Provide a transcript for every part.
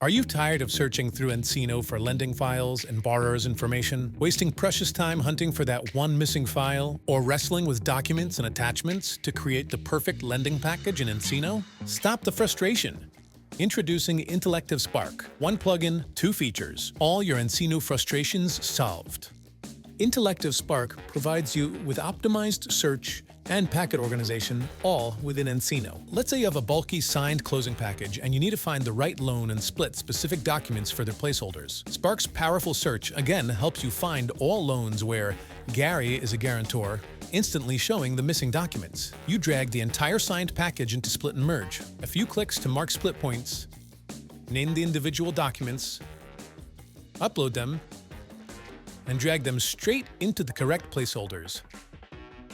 Are you tired of searching through nCino for lending files and borrower's information, wasting precious time hunting for that one missing file, or wrestling with documents and attachments to create the perfect lending package in nCino? Stop the frustration. Introducing Intellective Spark. One plugin, two features. All your nCino frustrations solved. Intellective Spark provides you with optimized search and packet organization, all within nCino. Let's say you have a bulky signed closing package and you need to find the right loan and split specific documents for their placeholders. Spark's powerful search again helps you find all loans where Gary is a guarantor, instantly showing the missing documents. You drag the entire signed package into Split&Merge. A few clicks to mark split points, name the individual documents, upload them, and drag them straight into the correct placeholders.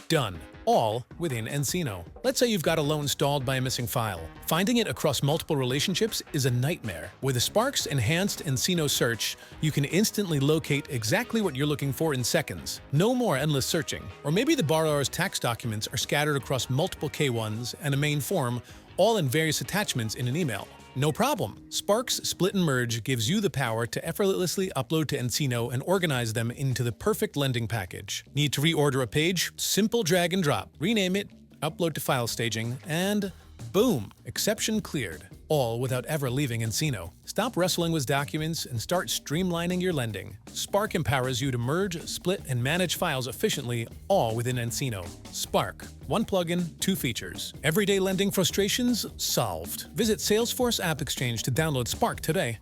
Done. All within nCino. Let's say you've got a loan stalled by a missing file. Finding it across multiple relationships is a nightmare. With the Spark's enhanced nCino search, you can instantly locate exactly what you're looking for in seconds. No more endless searching. Or maybe the borrower's tax documents are scattered across multiple K1s and a main form, all in various attachments in an email. No problem. Spark's Split&Merge gives you the power to effortlessly upload to nCino and organize them into the perfect lending package. Need to reorder a page? Simple drag and drop. Rename it, upload to file staging, and boom! Exception cleared. All without ever leaving nCino. Stop wrestling with documents and start streamlining your lending. Spark empowers you to merge, split, and manage files efficiently, all within nCino. Spark. One plugin, two features. Everyday lending frustrations solved. Visit Salesforce App Exchange to download Spark today.